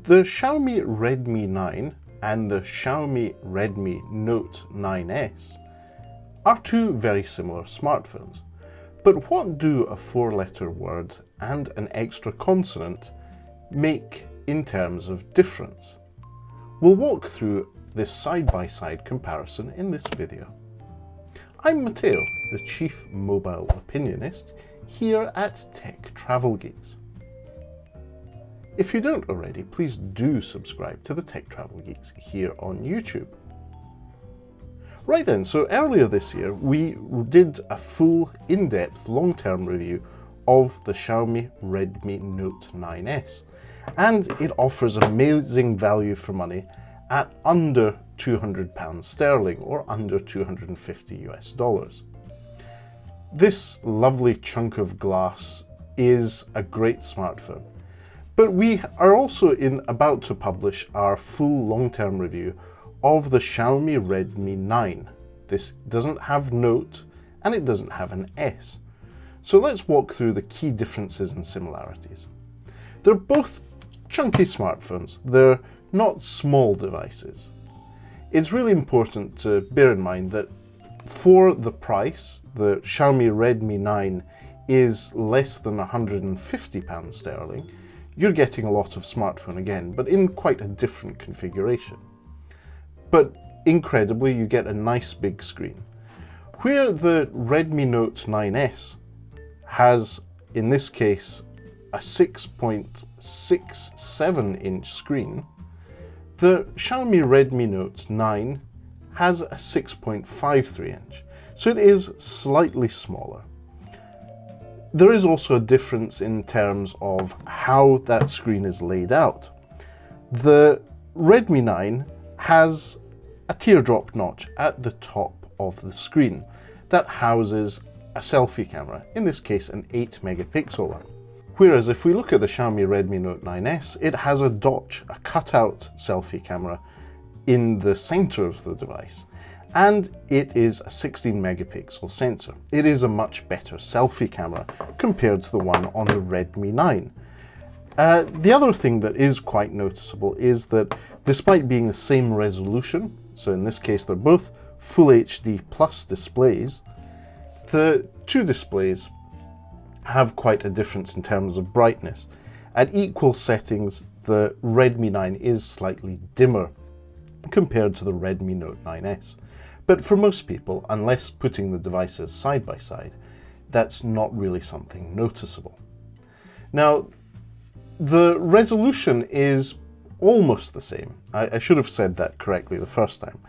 The Xiaomi Redmi 9 and the Xiaomi Redmi Note 9S are two very similar smartphones. But what do a four-letter word and an extra consonant make in terms of difference? We'll walk through this side-by-side comparison in this video. I'm Matteo, the Chief Mobile Opinionist, here at Tech Travel Geeks. If you don't already, please do subscribe to the Tech Travel Geeks here on YouTube. Right then, so earlier this year we did a full, in-depth, long-term review of the Xiaomi Redmi Note 9S, and it offers amazing value for money at under £200 sterling or under 250 US dollars. This lovely chunk of glass is a great smartphone. But we are also about to publish our full long-term review of the Xiaomi Redmi 9. This doesn't have Note and it doesn't have an S. So let's walk through the key differences and similarities. They're both chunky smartphones. They're not small devices. It's really important to bear in mind that for the price, the Xiaomi Redmi 9 is less than £150 sterling. You're getting a lot of smartphone again, but in quite a different configuration. But incredibly, you get a nice big screen. Where the Redmi Note 9S has, in this case, a 6.67 inch screen, the Xiaomi Redmi Note 9 has a 6.53 inch, so it is slightly smaller. There is also a difference in terms of how that screen is laid out. The Redmi 9 has a teardrop notch at the top of the screen that houses a selfie camera, in this case an 8 megapixel one. Whereas if we look at the Xiaomi Redmi Note 9S, it has a dock, a cutout selfie camera in the center of the device, and it is a 16 megapixel sensor. It is a much better selfie camera compared to the one on the Redmi 9. The other thing that is quite noticeable is that despite being the same resolution, so in this case they're both Full HD plus displays, the two displays have quite a difference in terms of brightness. At equal settings, the Redmi 9 is slightly dimmer compared to the Redmi Note 9S. But for most people, unless putting the devices side by side, that's not really something noticeable. Now, the resolution is almost the same. I should have said that correctly the first time.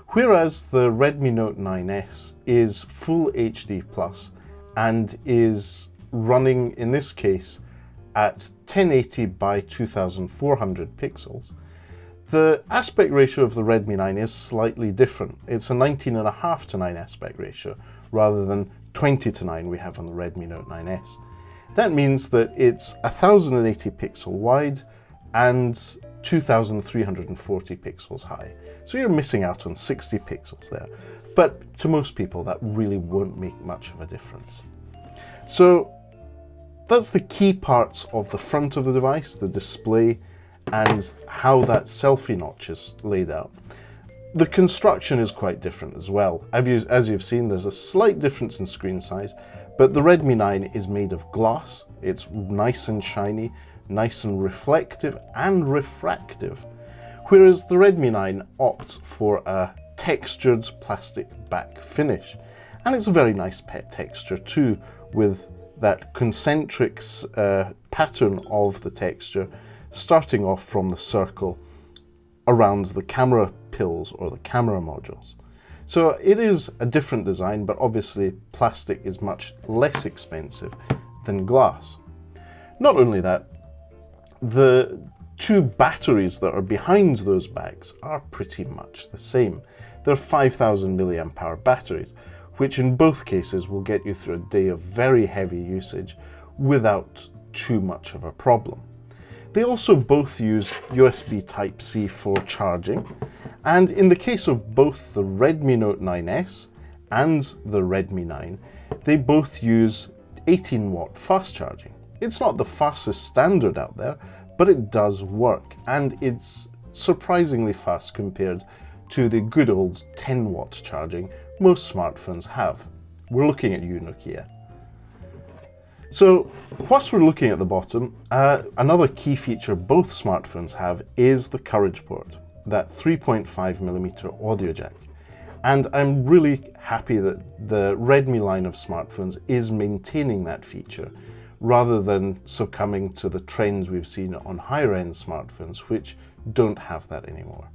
Whereas the Redmi Note 9S is Full HD Plus and is running, in this case, at 1080 by 2400 pixels, the aspect ratio of the Redmi 9 is slightly different. It's a 19.5 to 9 aspect ratio rather than 20 to 9 we have on the Redmi Note 9S. That means that it's 1080 pixel wide and 2340 pixels high. So you're missing out on 60 pixels there. But to most people that really won't make much of a difference. So that's the key parts of the front of the device, the display, and how that selfie notch is laid out. The construction is quite different as well. As you've seen, there's a slight difference in screen size, but the Redmi 9 is made of glass. It's nice and shiny, nice and reflective and refractive, whereas the Redmi 9 opts for a textured plastic back finish. And it's a very nice pet texture too, with that concentric pattern of the texture starting off from the circle around the camera pills or the camera modules. So it is a different design, but obviously plastic is much less expensive than glass. Not only that, the two batteries that are behind those bags are pretty much the same. They're 5000 milliamp hour batteries, which in both cases will get you through a day of very heavy usage without too much of a problem. They also both use USB Type-C for charging, and in the case of both the Redmi Note 9S and the Redmi 9, they both use 18 watt fast charging. It's not the fastest standard out there, but it does work, and it's surprisingly fast compared to the good old 10-watt charging most smartphones have. We're looking at you, Nokia. So, whilst we're looking at the bottom, another key feature both smartphones have is the Courage port, that 3.5mm audio jack. And I'm really happy that the Redmi line of smartphones is maintaining that feature, rather than succumbing to the trends we've seen on higher-end smartphones, which don't have that anymore.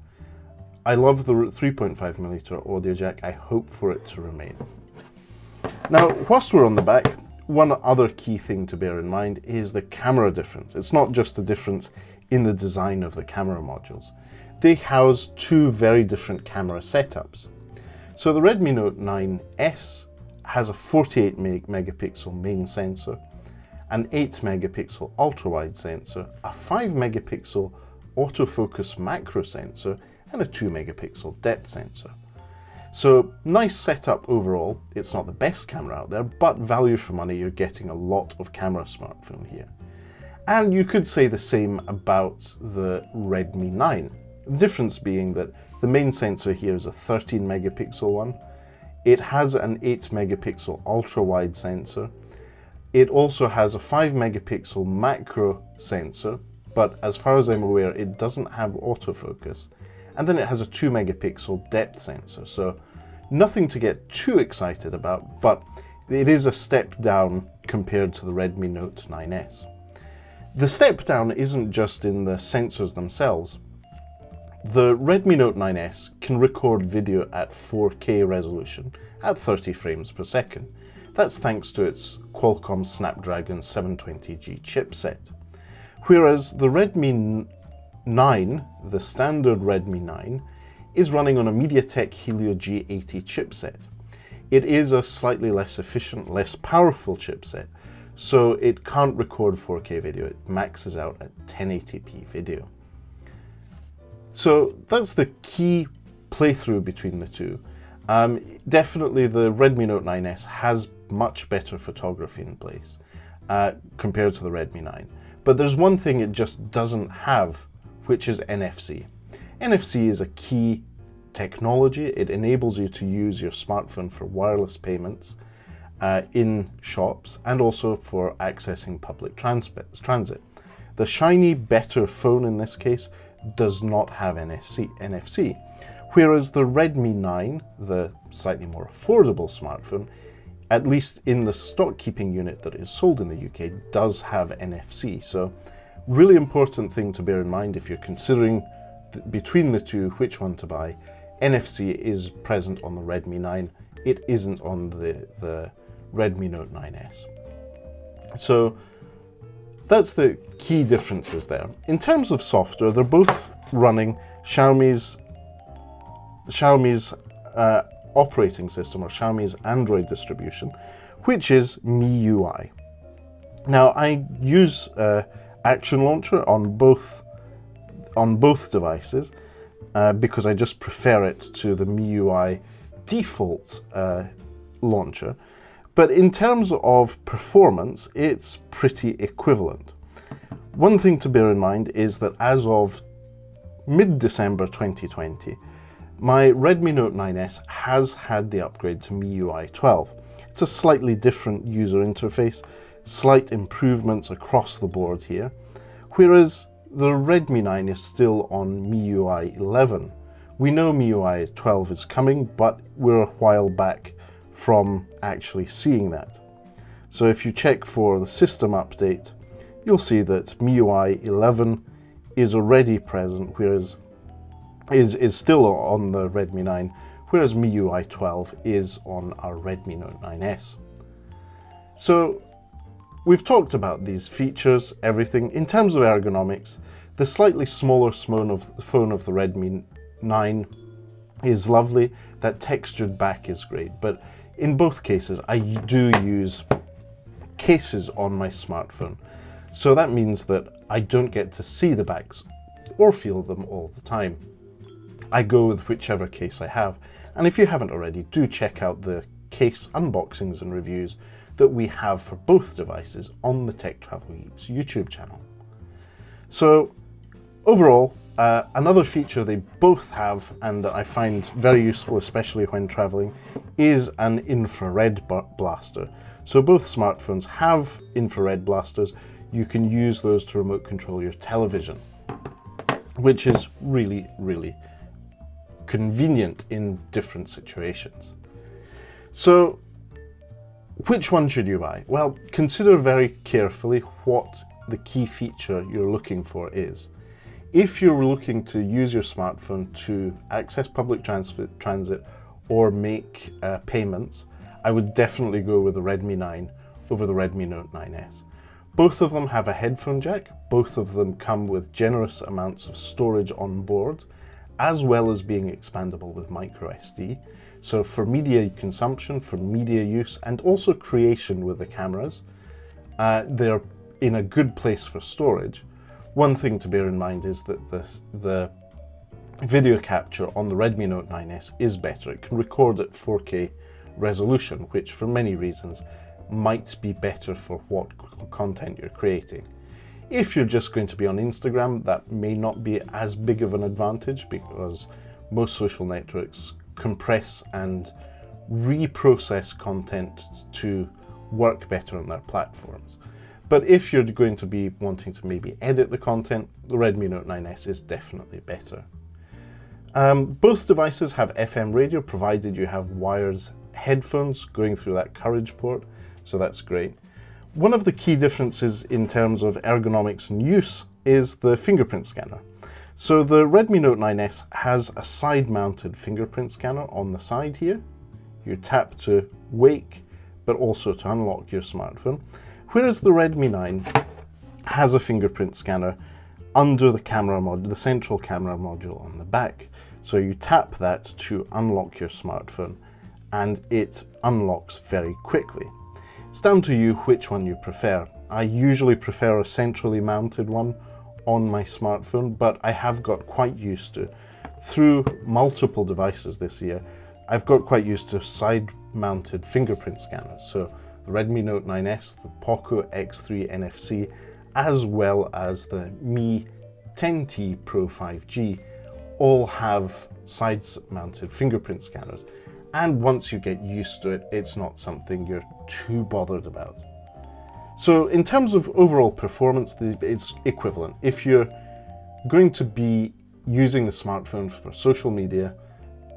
I love the 3.5mm audio jack. I hope for it to remain. Now, whilst we're on the back, one other key thing to bear in mind is the camera difference. It's not just a difference in the design of the camera modules. They house two very different camera setups. So the Redmi Note 9S has a 48 megapixel main sensor, an 8 megapixel ultra-wide sensor, a 5 megapixel autofocus macro sensor, and a 2 megapixel depth sensor. So nice setup overall. It's not the best camera out there, but value for money, you're getting a lot of camera smartphone here. And you could say the same about the Redmi 9. The difference being that the main sensor here is a 13 megapixel one. It has an 8 megapixel ultra wide sensor. It also has a 5 megapixel macro sensor, but as far as I'm aware, it doesn't have autofocus. And then it has a 2 megapixel depth sensor, so nothing to get too excited about, but it is a step down compared to the Redmi Note 9S. The step down isn't just in the sensors themselves. The Redmi Note 9S can record video at 4K resolution at 30 frames per second. That's thanks to its Qualcomm Snapdragon 720G chipset. Whereas the Redmi 9, the standard Redmi 9, is running on a MediaTek Helio G80 chipset. It is a slightly less efficient, less powerful chipset, so it can't record 4K video. It maxes out at 1080p video. So that's the key playthrough between the two. Definitely the Redmi Note 9S has much better photography in place compared to the Redmi 9. But there's one thing it just doesn't have, which is NFC. NFC is a key technology. It enables you to use your smartphone for wireless payments in shops and also for accessing public transit. The shiny, better phone in this case does not have NFC, whereas the Redmi 9, the slightly more affordable smartphone, at least in the stock keeping unit that is sold in the UK, does have NFC. So really important thing to bear in mind if you're considering between the two which one to buy. NFC is present on the Redmi 9. It isn't on the Redmi Note 9S. So that's the key differences there. In terms of software, they're both running Xiaomi's operating system, or Xiaomi's Android distribution, which is MIUI. Now, I use Action Launcher on both devices because I just prefer it to the MIUI default launcher. But in terms of performance, it's pretty equivalent. One thing to bear in mind is that as of mid-December 2020, my Redmi Note 9S has had the upgrade to MIUI 12. It's a slightly different user interface, slight improvements across the board here, whereas the Redmi 9 is still on MIUI 11. We know MIUI 12 is coming, but we're a while back from actually seeing that. So if you check for the system update, you'll see that MIUI 11 is already present, whereas is still on the Redmi 9, whereas MIUI 12 is on our Redmi Note 9S. So we've talked about these features, everything. In terms of ergonomics, the slightly smaller phone of the Redmi 9 is lovely. That textured back is great, but in both cases, I do use cases on my smartphone. So that means that I don't get to see the backs or feel them all the time. I go with whichever case I have. And if you haven't already, do check out the case unboxings and reviews that we have for both devices on the Tech Travel Geeks YouTube channel. So overall, another feature they both have, and that I find very useful, especially when traveling, is an infrared blaster. So both smartphones have infrared blasters. You can use those to remote control your television, which is really, really convenient in different situations. So which one should you buy? Well, consider very carefully what the key feature you're looking for is. If you're looking to use your smartphone to access public transit or make payments, I would definitely go with the Redmi 9 over the Redmi Note 9S. Both of them have a headphone jack, both of them come with generous amounts of storage on board, as well as being expandable with micro SD. So for media consumption, for media use, and also creation with the cameras, they're in a good place for storage. One thing to bear in mind is that the video capture on the Redmi Note 9S is better. It can record at 4K resolution, which for many reasons might be better for what content you're creating. If you're just going to be on Instagram, that may not be as big of an advantage because most social networks compress and reprocess content to work better on their platforms. But if you're going to be wanting to maybe edit the content, the Redmi Note 9S is definitely better. Both devices have FM radio, provided you have wired headphones going through that Courage port, so that's great. One of the key differences in terms of ergonomics and use is the fingerprint scanner. So the Redmi Note 9S has a side-mounted fingerprint scanner on the side here. You tap to wake, but also to unlock your smartphone. Whereas the Redmi 9 has a fingerprint scanner under the camera module, the central camera module on the back. So you tap that to unlock your smartphone, and it unlocks very quickly. It's down to you which one you prefer. I usually prefer a centrally mounted one on my smartphone, but I have got quite used to, through multiple devices this year, I've got quite used to side-mounted fingerprint scanners. So the Redmi Note 9S, the Poco X3 NFC, as well as the Mi 10T Pro 5G, all have side-mounted fingerprint scanners. And once you get used to it, it's not something you're too bothered about. So in terms of overall performance, it's equivalent. If you're going to be using the smartphone for social media,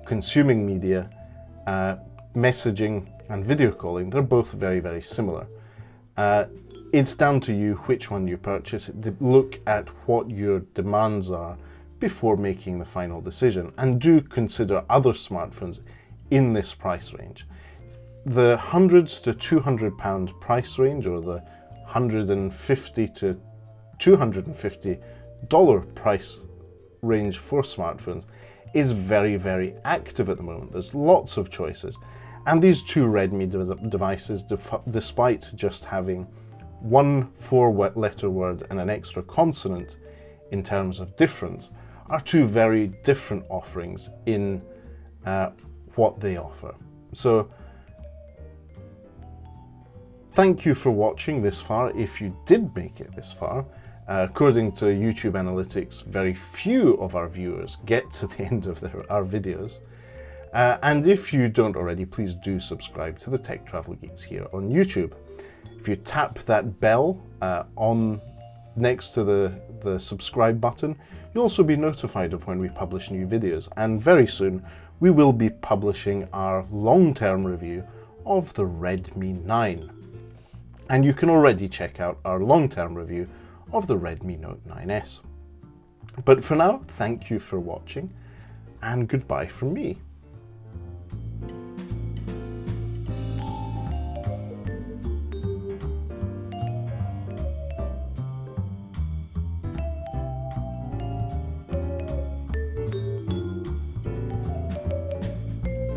consuming media, messaging and video calling, they're both very, very similar. It's down to you which one you purchase. Look at what your demands are before making the final decision, and do consider other smartphones in this price range. The £100 to £200 price range, or the $150 to $250 price range for smartphones, is very, very active at the moment. There's lots of choices. And these two Redmi devices, despite just having one four-letter word and an extra consonant in terms of difference, are two very different offerings in what they offer. So thank you for watching this far, if you did make it this far. According to YouTube analytics, very few of our viewers get to the end of our videos. And if you don't already, please do subscribe to the Tech Travel Geeks here on YouTube. If you tap that bell next to the subscribe button, you'll also be notified of when we publish new videos. And very soon, we will be publishing our long-term review of the Redmi 9. And you can already check out our long-term review of the Redmi Note 9S. But for now, thank you for watching, and goodbye from me.